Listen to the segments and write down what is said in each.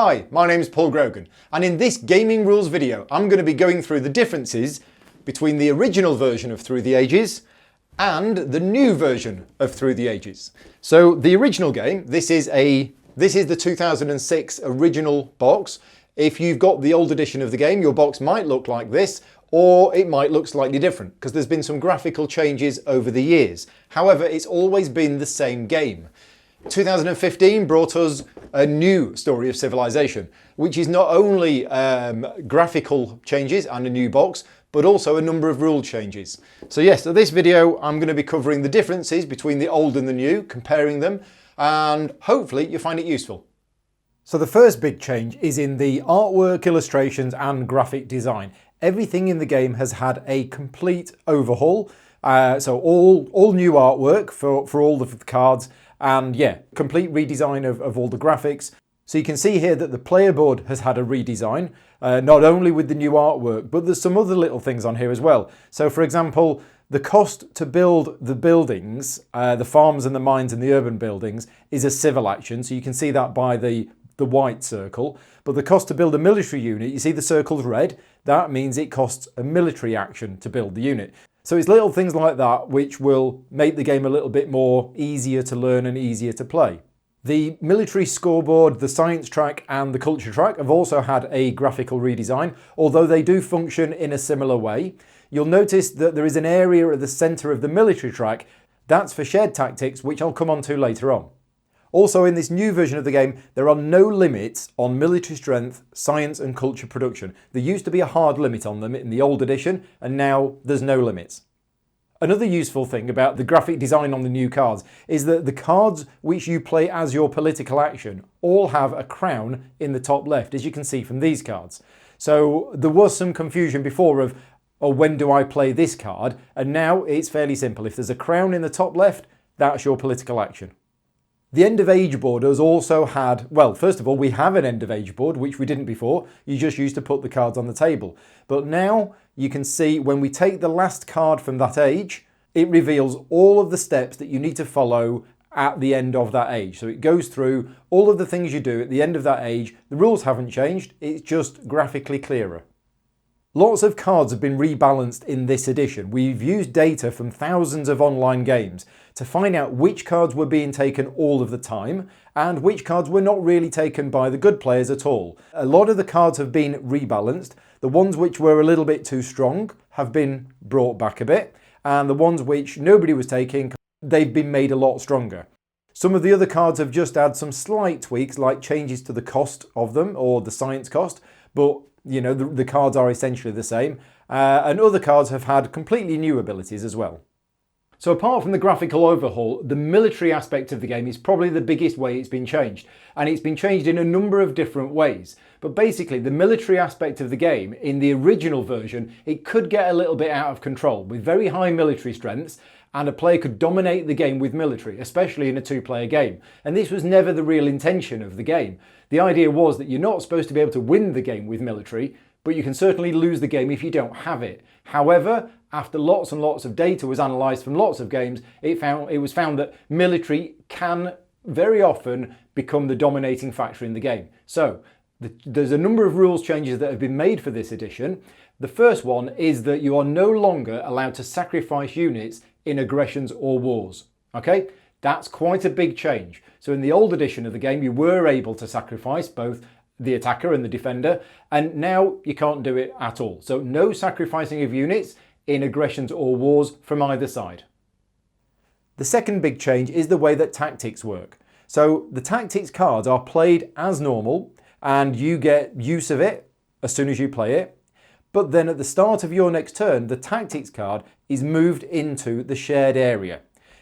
Hi, my name is Paul Grogan, and in this gaming rules video I'm going to be going through the differences between the original version of Through the Ages and the new version of Through the Ages. So the original game, this is the 2006 original box. If you've got the old edition of the game, your box might look like this, or it might look slightly different because there's been some graphical changes over the years. However, it's always been the same game. 2015 brought us a new Story of Civilization, which is not only graphical changes and a new box, but also a number of rule changes. So yes, so this video I'm going to be covering the differences between the old and the new, comparing them, and hopefully you'll find it useful. So the first big change is in the artwork, illustrations and graphic design. Everything in the game has had a complete overhaul. So all new artwork for all the cards, and yeah, complete redesign of all the graphics. So you can see here that the player board has had a redesign, not only with the new artwork, but there's some other little things on here as well. So for example, the cost to build the buildings, the farms and the mines and the urban buildings, is a civil action. So you can see that by the white circle. But the cost to build a military unit, you see the circle's red, that means it costs a military action to build the unit. So it's little things like that which will make the game a little bit more easier to learn and easier to play. The military scoreboard, the science track and the culture track have also had a graphical redesign, although they do function in a similar way. You'll notice that there is an area at the centre of the military track. That's for shared tactics, which I'll come on to later on. Also, in this new version of the game, there are no limits on military strength, science and culture production. There used to be a hard limit on them in the old edition, and now there's no limits. Another useful thing about the graphic design on the new cards is that the cards which you play as your political action all have a crown in the top left, as you can see from these cards. So there was some confusion before of, oh, when do I play this card? And now it's fairly simple. If there's a crown in the top left, that's your political action. The end of age board has also had, well, first of all, we have an end of age board, which we didn't before. You just used to put the cards on the table. But now you can see when we take the last card from that age, it reveals all of the steps that you need to follow at the end of that age. So it goes through all of the things you do at the end of that age. The rules haven't changed, it's just graphically clearer. Lots of cards have been rebalanced in this edition. We've used data from thousands of online games to find out which cards were being taken all of the time and which cards were not really taken by the good players at all. A lot of the cards have been rebalanced. The ones which were a little bit too strong have been brought back a bit, and the ones which nobody was taking, they've been made a lot stronger. Some of the other cards have just had some slight tweaks, like changes to the cost of them or the science cost, but you know, the cards are essentially the same, and other cards have had completely new abilities as well. So apart from the graphical overhaul, the military aspect of the game is probably the biggest way it's been changed, and it's been changed in a number of different ways. But basically, the military aspect of the game in the original version, it could get a little bit out of control with very high military strengths, and a player could dominate the game with military, especially in a two-player game. And this was never the real intention of the game. The idea was that you're not supposed to be able to win the game with military, but you can certainly lose the game if you don't have it. However, after lots and lots of data was analysed from lots of games, it was found that military can very often become the dominating factor in the game. So there's a number of rules changes that have been made for this edition. The first one is that you are no longer allowed to sacrifice units in aggressions or wars. Okay, that's quite a big change. So in the old edition of the game, you were able to sacrifice both the attacker and the defender, and now you can't do it at all. So no sacrificing of units in aggressions or wars from either side. The second big change is the way that tactics work. So the tactics cards are played as normal, and you get use of it as soon as you play it. But then at the start of your next turn, the tactics card is moved into the shared area.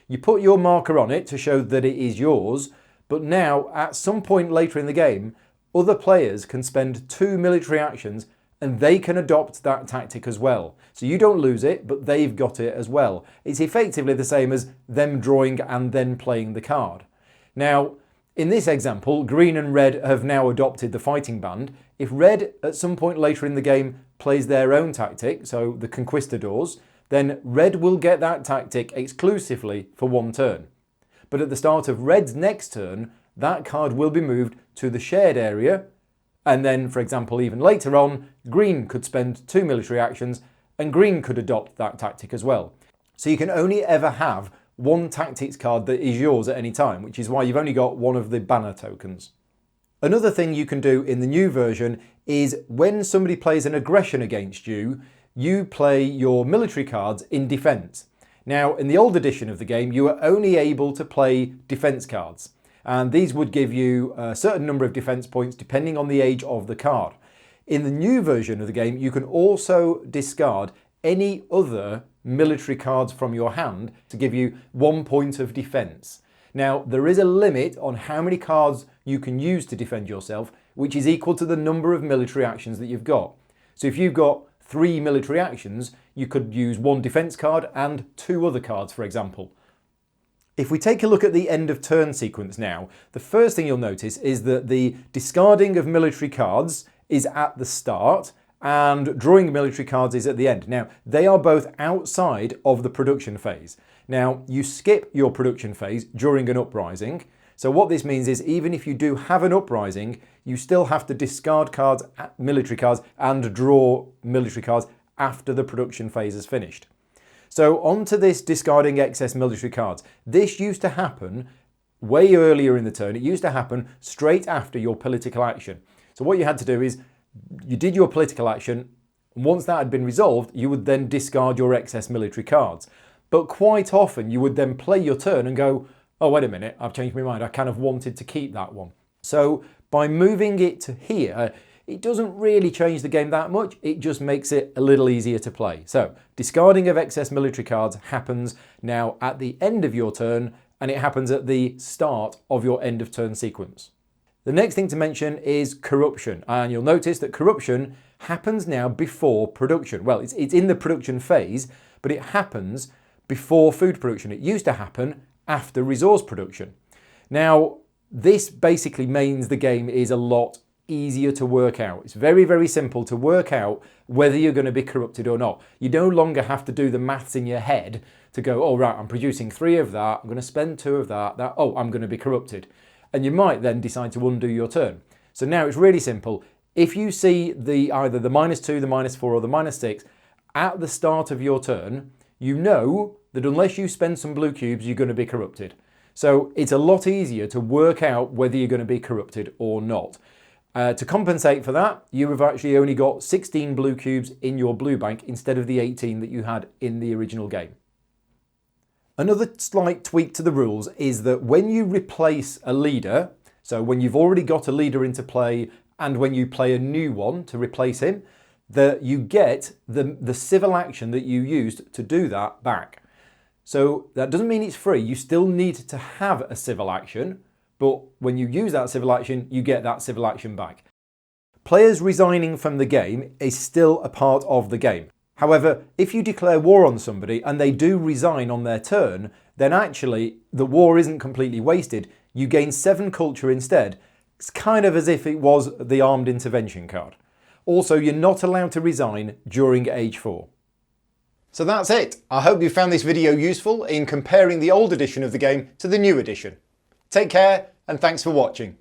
You put your marker on it to show that it is yours, but now at some point later in the game, other players can spend 2 military actions and they can adopt that tactic as well. So you don't lose it, but they've got it as well. It's effectively the same as them drawing and then playing the card. Now, in this example, green and red have now adopted the fighting band. If red at some point later in the game plays their own tactic, so the conquistadors, then red will get that tactic exclusively for one turn. But at the start of red's next turn, that card will be moved to the shared area And then, for example, even later on, green could spend 2 military actions and green could adopt that tactic as well. So you can only ever have one tactics card that is yours at any time, which is why you've only got one of the banner tokens. Another thing you can do in the new version is when somebody plays an aggression against you, you play your military cards in defense. Now, in the old edition of the game, you were only able to play defense cards, and these would give you a certain number of defense points depending on the age of the card. In the new version of the game, you can also discard any other military cards from your hand to give you 1 point of defense. Now, there is a limit on how many cards you can use to defend yourself, which is equal to the number of military actions that you've got. So if you've got 3 military actions, you could use 1 defense card and 2 other cards, for example. If we take a look at the end of turn sequence now, the first thing you'll notice is that the discarding of military cards is at the start and drawing military cards is at the end. Now, they are both outside of the production phase. Now, you skip your production phase during an uprising. So what this means is even if you do have an uprising, you still have to discard cards, military cards, and draw military cards after the production phase is finished. So on to this discarding excess military cards. This used to happen way earlier in the turn. It used to happen straight after your political action. So what you had to do is you did your political action, and once that had been resolved, you would then discard your excess military cards. But quite often you would then play your turn and go, oh, wait a minute, I've changed my mind. I kind of wanted to keep that one. So by moving it to here, it doesn't really change the game that much. It just makes it a little easier to play. So discarding of excess military cards happens now at the end of your turn, and it happens at the start of your end of turn sequence. The next thing to mention is corruption, and you'll notice that corruption happens now before production. Well, it's in the production phase, but it happens before food production. It used to happen after resource production. Now, this basically means the game is a lot easier to work out. It's very, very simple to work out whether you're going to be corrupted or not. You no longer have to do the maths in your head to go, oh, right, I'm producing 3 of that, I'm going to spend 2 of that, oh, I'm going to be corrupted. And you might then decide to undo your turn. So now it's really simple. If you see either the -2, the -4 or the -6 at the start of your turn, you know that unless you spend some blue cubes, you're going to be corrupted. So it's a lot easier to work out whether you're going to be corrupted or not. To compensate for that, you have actually only got 16 blue cubes in your blue bank instead of the 18 that you had in the original game. Another slight tweak to the rules is that when you replace a leader, so when you've already got a leader into play and when you play a new one to replace him, that you get the civil action that you used to do that back. So that doesn't mean it's free. You still need to have a civil action, but when you use that civil action, you get that civil action back. Players resigning from the game is still a part of the game. However, if you declare war on somebody and they do resign on their turn, then actually the war isn't completely wasted. You gain 7 culture instead. It's kind of as if it was the armed intervention card. Also, you're not allowed to resign during Age 4. So that's it. I hope you found this video useful in comparing the old edition of the game to the new edition. Take care and thanks for watching.